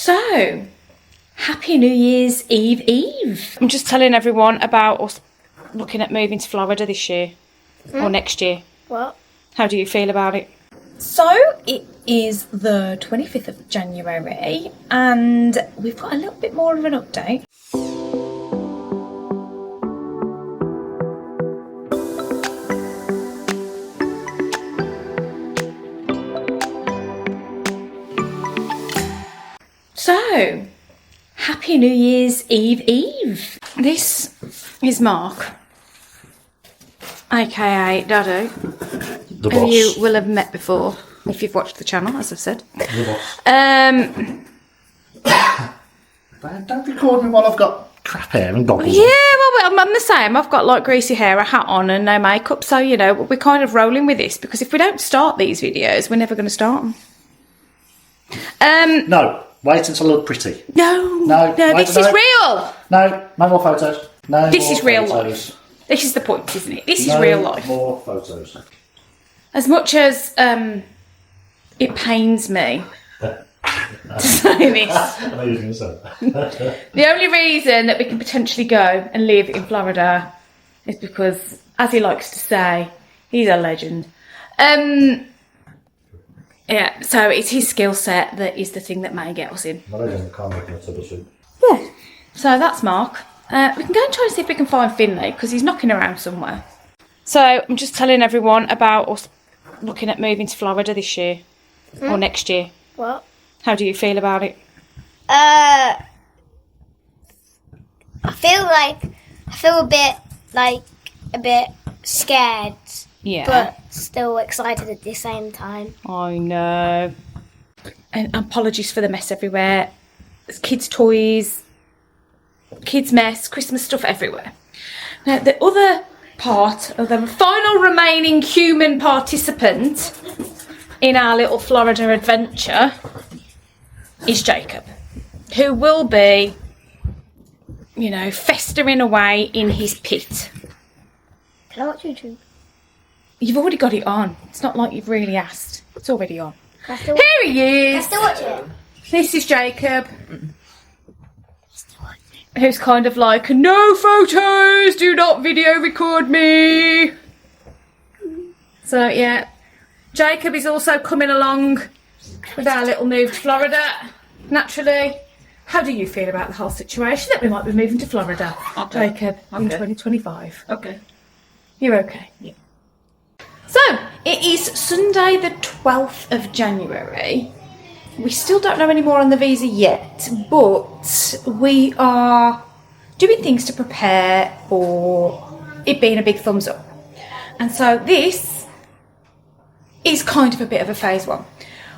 So, happy New Year's Eve. I'm just telling everyone about us looking at moving to Florida this year or next year. What? How do you feel about it? So, it is the 25th of January and we've got a little bit more of an update. So, happy New Year's Eve. This is Mark, aka Dado, The who boss. you will have met before if you've watched the channel, as I've said. The boss. Don't record me while I've got crap hair and goggles. Yeah, well, I'm the same. I've got like greasy hair, a hat on, and no makeup. So you know, we're kind of rolling with this because if we don't start these videos, we're never going to start them. No, wait until I look pretty. No, wait, this is real. No more photos. No, This more is real photos. life. This is the point, isn't it? This is No real life. more photos. As much as it pains me to say this, I know you were going to say that. the only reason that we can potentially go and live in Florida is because, as he likes to say, he's a legend. Yeah, so it's his skill set that is the thing that may get us in. My legend can't make a tub of soup. Yeah, so that's Mark. We can go and try and see if we can find Finlay because he's knocking around somewhere. So I'm just telling everyone about us looking at moving to Florida this year or next year. What? How do you feel about it? I feel a bit scared. Yeah. But still excited at the same time. I know. And apologies for the mess everywhere. There's kids' toys, kids' mess, Christmas stuff everywhere. Now, the other part of the final remaining human participant in our little Florida adventure is Jacob, who will be, you know, festering away in his pit. Can I watch YouTube? You've already got it on. It's not like you've really asked. It's already on. Here he Can I is. still watch it? This is Jacob, who's kind of like, no photos, do not video record me. So yeah, Jacob is also coming along with our little move to Florida, naturally. How do you feel about the whole situation that we might be moving to Florida, Jacob, in 2025? Okay. You're okay? Yeah. So, it is Sunday the 12th of January. We still don't know any more on the visa yet, but we are doing things to prepare for it being a big thumbs up. And so this is kind of a bit of a phase one.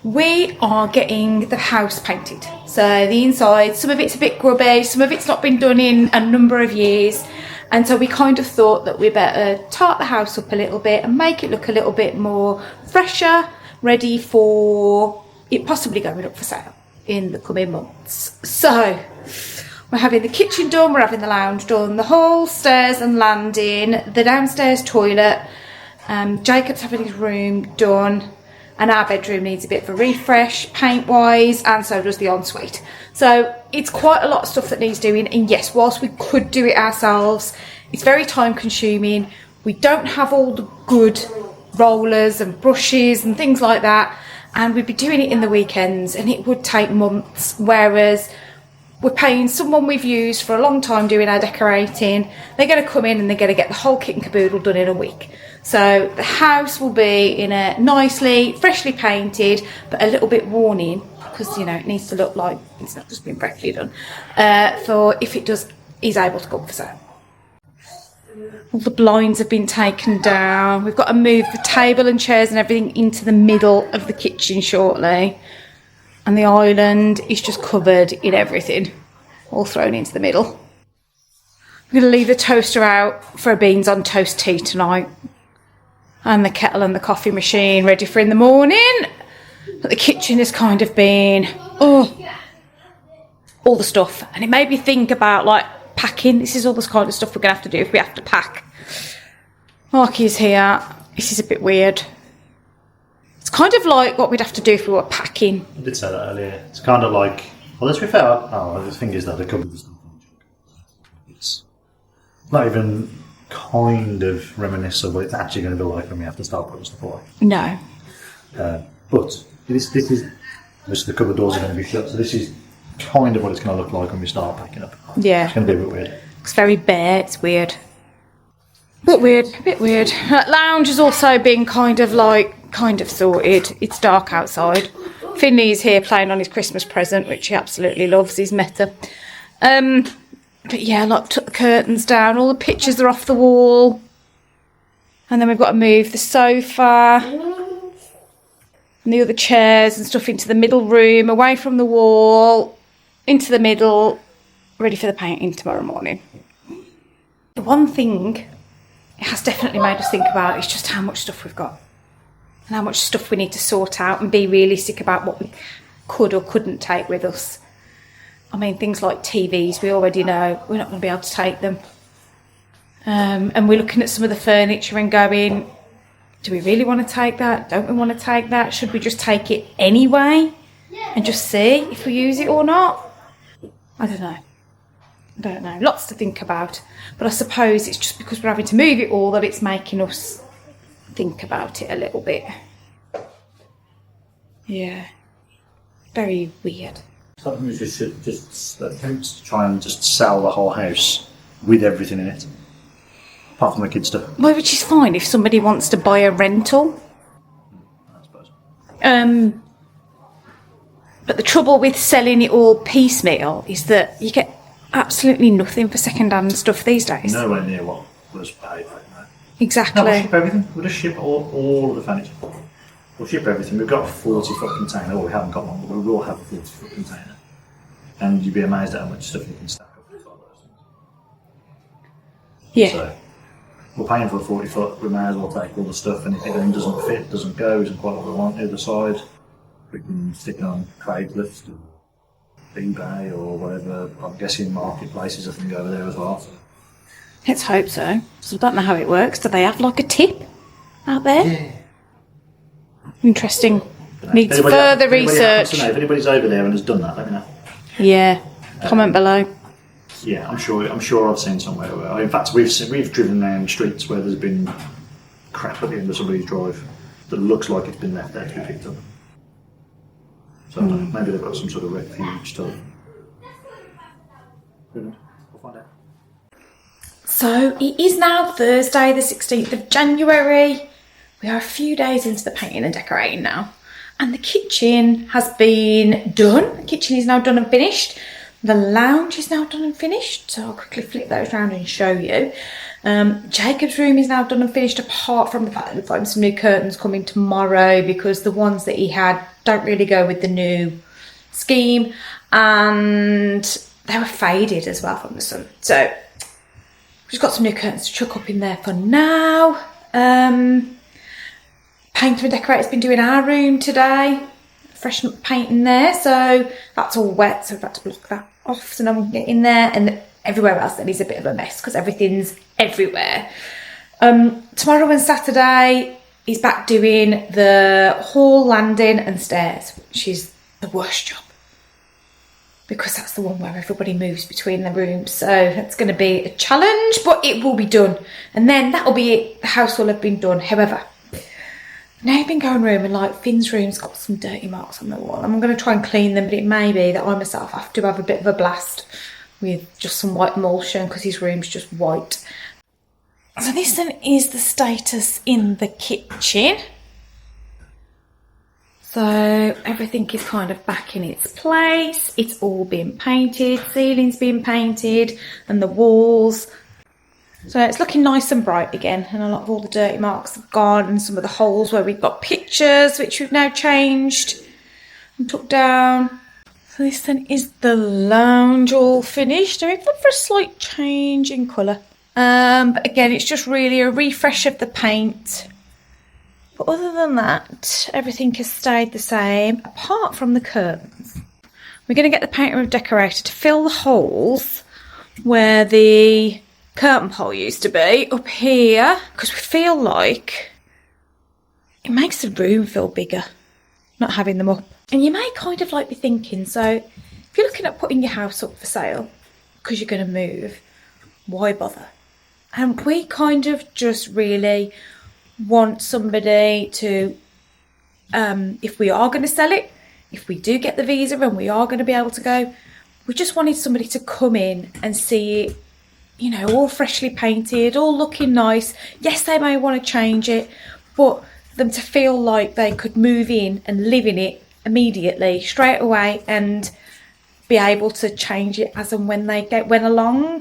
We are getting the house painted. So the inside, some of it's a bit grubby, some of it's not been done in a number of years. And so we kind of thought that we better tart the house up a little bit and make it look a little bit more fresher, ready for it possibly going up for sale in the coming months. So we're having the kitchen done, we're having the lounge done, the whole stairs and landing, the downstairs toilet. Jacob's having his room done, and our bedroom needs a bit of a refresh paint wise, and so does the ensuite. So it's quite a lot of stuff that needs doing, and yes, whilst we could do it ourselves, it's very time consuming. We don't have all the good rollers and brushes and things like that, and we'd be doing it in the weekends and it would take months, whereas we're paying someone we've used for a long time doing our decorating. They're going to come in and they're going to get the whole kit and caboodle done in a week. So the house will be in a nicely, freshly painted, but a little bit worn in, because, you know, it needs to look like it's not just been freshly done, for if it does, is able to go up for sale. All the blinds have been taken down. We've got to move the table and chairs and everything into the middle of the kitchen shortly. And the island is just covered in everything, all thrown into the middle. I'm going to leave the toaster out for a beans on toast tea tonight. And the kettle and the coffee machine ready for in the morning. But the kitchen has kind of been, all the stuff. And it made me think about, like, packing. This is all this kind of stuff we're going to have to do if we have to pack. Marky's here. This is a bit weird. It's kind of like what we'd have to do if we were packing. I did say that earlier. It's kind of like Well, let's be fair. The thing is that the cupboard is not it's not even kind of reminiscent of what it's actually going to be like when we have to start putting stuff away. No. But this is most of the cupboard doors are going to be shut, so this is kind of what it's going to look like when we start packing up. Yeah. It's going to be a bit weird. It's very bare, it's weird. A bit weird. Lounge has also been kind of sorted. It's dark outside. Finley's here playing on his Christmas present, which he absolutely loves, his Meta. But yeah, like took the curtains down, all the pictures are off the wall. And then we've got to move the sofa and the other chairs and stuff into the middle room, away from the wall, into the middle, ready for the painting tomorrow morning. The one thing it has definitely made us think about is just how much stuff we've got and how much stuff we need to sort out and be realistic about what we could or couldn't take with us. I mean, things like TVs, we already know we're not going to be able to take them. And we're looking at some of the furniture and going, do we really want to take that? Don't we want to take that? Should we just take it anyway and just see if we use it or not? I don't know. Lots to think about. But I suppose it's just because we're having to move it all that it's making us think about it a little bit. Yeah. Very weird. Something we should just attempt to try and just sell the whole house with everything in it. Apart from the kids' stuff. Well, which is fine if somebody wants to buy a rental. I suppose. But the trouble with selling it all piecemeal is that you get absolutely nothing for second-hand stuff these days. Nowhere near what was paid for it. No. Exactly. No, we'll ship everything. We'll just ship all of the furniture. We'll ship everything. We've got a 40-foot container. Well, we haven't got one, but we will have a 40-foot container. And you'd be amazed at how much stuff you can stack up with all those things. Yeah. So, we're paying for a 40-foot. We may as well take all the stuff, and if it then doesn't fit, doesn't go, isn't quite what we want the other side, we can stick it on Craigslist or eBay or whatever. I'm guessing marketplaces, I think, over there as well. Let's hope so. So I don't know how it works. Do they have like a tip out there? Yeah. Interesting. Needs further research. If anybody's over there and has done that, let me know. Yeah. Comment below. Yeah, I'm sure I've seen somewhere where, in fact, we've driven down streets where there's been crap at the end of somebody's drive that looks like it's been left there to be picked up. So maybe they've got some sort of refuge stuff. We'll find out. So it is now Thursday the 16th of January. We are a few days into the painting and decorating now. And the kitchen has been done. The kitchen is now done and finished. The lounge is now done and finished. So I'll quickly flip those around and show you. Jacob's room is now done and finished, apart from the fact that we've got some new curtains coming tomorrow because the ones that he had don't really go with the new scheme. And they were faded as well from the sun. So we've just got some new curtains to chuck up in there for now. Painter and decorator's been doing our room today. Freshen up the paint in there. So that's all wet. So we've had to block that off so no one can get in there. And everywhere else then is a bit of a mess because everything's everywhere. Tomorrow and Saturday he's back doing the hall, landing and stairs, which is the worst job because that's the one where everybody moves between the rooms. So it's going to be a challenge, but it will be done. And then that'll be it. The house will have been done. However, now I've been going room and like Finn's room's got some dirty marks on the wall. I'm going to try and clean them, but it may be that I myself have to have a bit of a blast with just some white emulsion because his room's just white. So this then is the status in the kitchen. So everything is kind of back in its place. It's all been painted, ceiling's been painted and the walls. So it's looking nice and bright again, and a lot of all the dirty marks have gone, and some of the holes where we've got pictures, which we've now changed and took down. So this then is the lounge all finished, and we've gone for a slight change in colour. But again, it's just really a refresh of the paint. But other than that, everything has stayed the same, apart from the curtains. We're going to get the painter and decorator to fill the holes where the curtain pole used to be up here, because we feel like it makes the room feel bigger not having them up. And you may kind of like be thinking, so if you're looking at putting your house up for sale because you're going to move, why bother? And we kind of just really want somebody to, if we are going to sell it, if we do get the visa and we are going to be able to go, we just wanted somebody to come in and see it, you know, all freshly painted, all looking nice. Yes, they may want to change it, but them to feel like they could move in and live in it immediately, straight away, and be able to change it as and when they went along.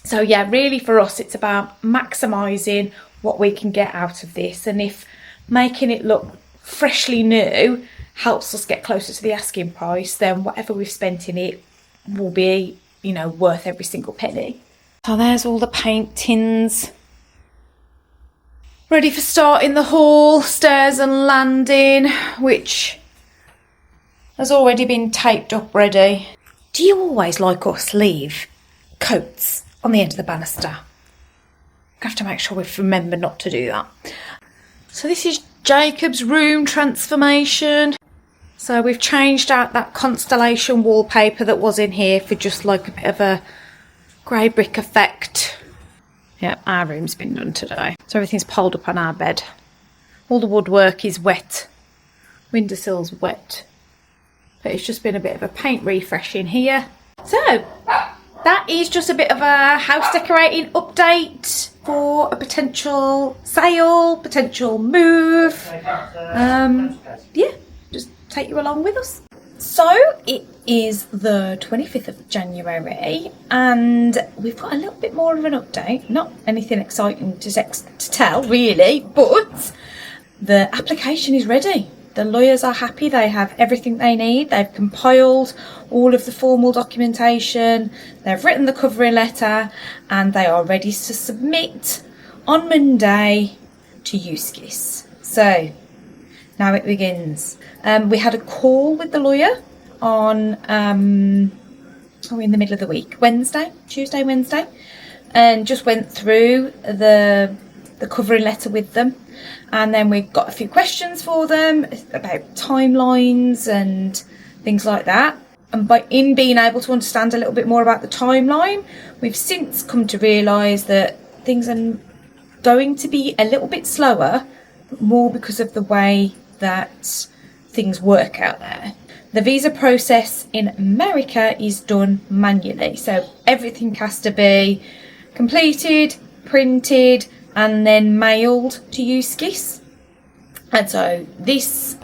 So yeah, really for us, it's about maximising what we can get out of this. And if making it look freshly new helps us get closer to the asking price, then whatever we've spent in it will be, you know, worth every single penny. So there's all the paintings ready for starting the hall, stairs and landing, which has already been taped up ready. Do you always, like us, leave coats on the end of the banister? I have to make sure we remember not to do that. So this is Jacob's room transformation. So we've changed out that constellation wallpaper that was in here for just like a bit of a grey brick effect. Yep, our room's been done today. So everything's piled up on our bed. All the woodwork is wet. Windowsill's wet. But it's just been a bit of a paint refresh in here. So that is just a bit of a house decorating update for a potential sale, potential move. Yeah, just take you along with us. So it is the 25th of January and we've got a little bit more of an update. Not anything exciting to tell really, but the application is ready. The lawyers are happy, they have everything they need. They've compiled all of the formal documentation, they've written the covering letter, and they are ready to submit on Monday to USCIS. So now it begins. We had a call with the lawyer on, in the middle of the week, Tuesday, Wednesday, and just went through the covering letter with them. And then we got a few questions for them about timelines and things like that. And in being able to understand a little bit more about the timeline, we've since come to realise that things are going to be a little bit slower, but more because of the way that things work out there. The visa process in America is done manually. So everything has to be completed, printed, and then mailed to USCIS. And so this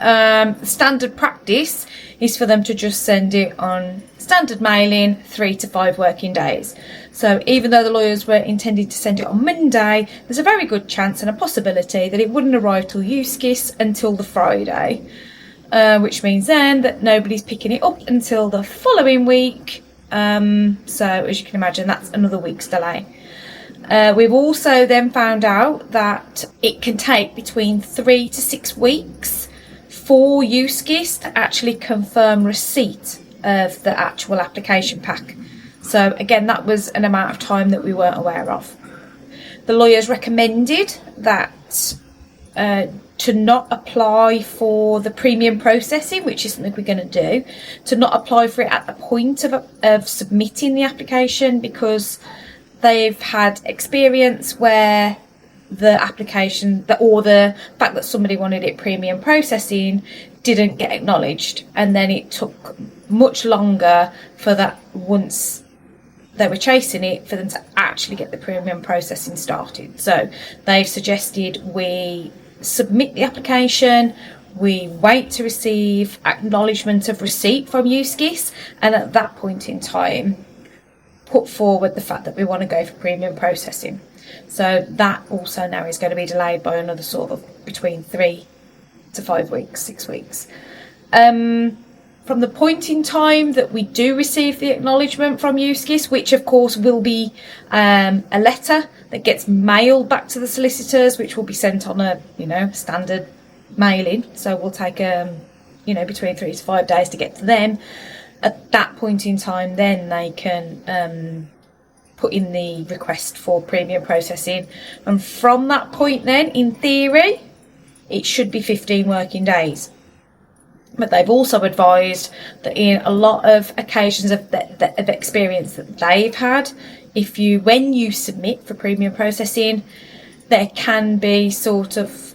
standard practice is for them to just send it on standard mailing 3 to 5 working days. So even though the lawyers were intending to send it on Monday, there's a very good chance and a possibility that it wouldn't arrive till USCIS until the Friday, which means then that nobody's picking it up until the following week. So as you can imagine, that's another week's delay. We've also then found out that it can take between 3 to 6 weeks for USCIS to actually confirm receipt of the actual application pack. So again, that was an amount of time that we weren't aware of. The lawyers recommended that to not apply for the premium processing, which is something we're going to do, to not apply for it at the point of submitting the application, because they've had experience where the application or the fact that somebody wanted it premium processing didn't get acknowledged, and then it took much longer for that, once they were chasing it, for them to actually get the premium processing started. So they've suggested we submit the application, we wait to receive acknowledgement of receipt from USCIS, and at that point in time put forward the fact that we want to go for premium processing. So that also now is going to be delayed by another sort of between 3 to 5 weeks, 6 weeks. From the point in time that we do receive the acknowledgement from USCIS, which of course will be a letter that gets mailed back to the solicitors, which will be sent on a standard mailing. So we'll take between 3 to 5 days to get to them. At that point in time, then they can put in the request for premium processing, and from that point then, in theory, it should be 15 working days. But they've also advised that in a lot of occasions of experience that they've had, when you submit for premium processing, there can be sort of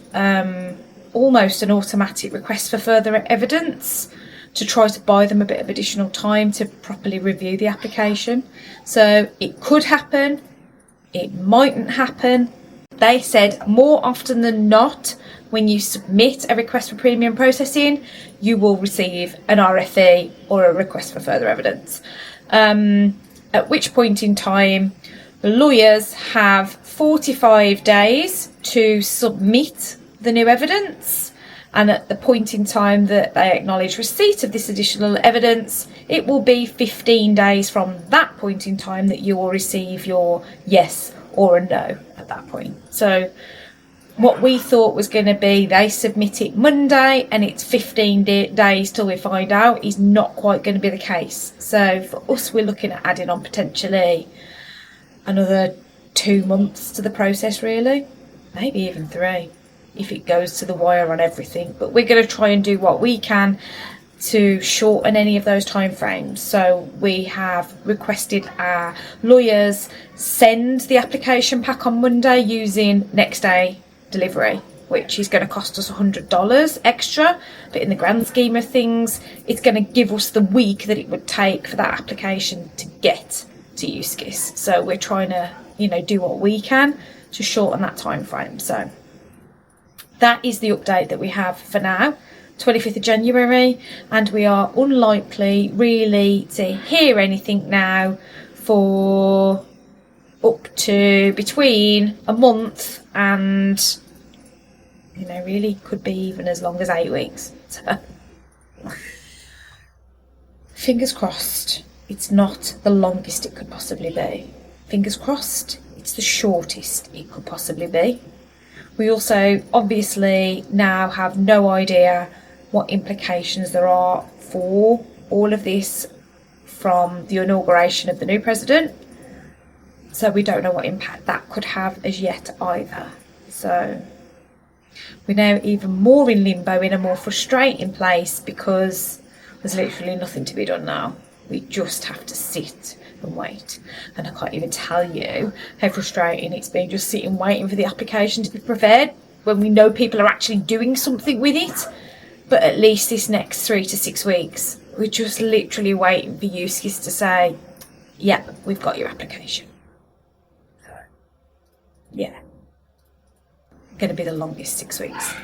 almost an automatic request for further evidence to try to buy them a bit of additional time to properly review the application. So it could happen, it mightn't happen. They said more often than not, when you submit a request for premium processing, you will receive an RFE or a request for further evidence. At which point in time, the lawyers have 45 days to submit the new evidence. And at the point in time that they acknowledge receipt of this additional evidence, it will be 15 days from that point in time that you will receive your yes or a no at that point. So what we thought was going to be they submit it Monday and it's 15 days till we find out is not quite going to be the case. So for us, we're looking at adding on potentially another 2 months to the process, really, maybe even 3 if it goes to the wire on everything. But we're going to try and do what we can to shorten any of those time frames. So we have requested our lawyers send the application pack on Monday using next day delivery, which is going to cost us $100 extra, but in the grand scheme of things, it's going to give us the week that it would take for that application to get to USCIS. So we're trying to, do what we can to shorten that time frame. So that is the update that we have for now, 25th of January, and we are unlikely really to hear anything now for up to between a month and, really could be even as long as 8 weeks. So, fingers crossed it's not the longest it could possibly be. Fingers crossed it's the shortest it could possibly be. We also obviously now have no idea what implications there are for all of this from the inauguration of the new president. So we don't know what impact that could have as yet either. So we're now even more in limbo, in a more frustrating place, because there's literally nothing to be done now. We just have to sit and wait. And I can't even tell you how frustrating it's been just sitting waiting for the application to be prepared when we know people are actually doing something with it. But at least this next 3 to 6 weeks, we're just literally waiting for USCIS to say, yep, we've got your application. So, yeah. Going to be the longest 6 weeks.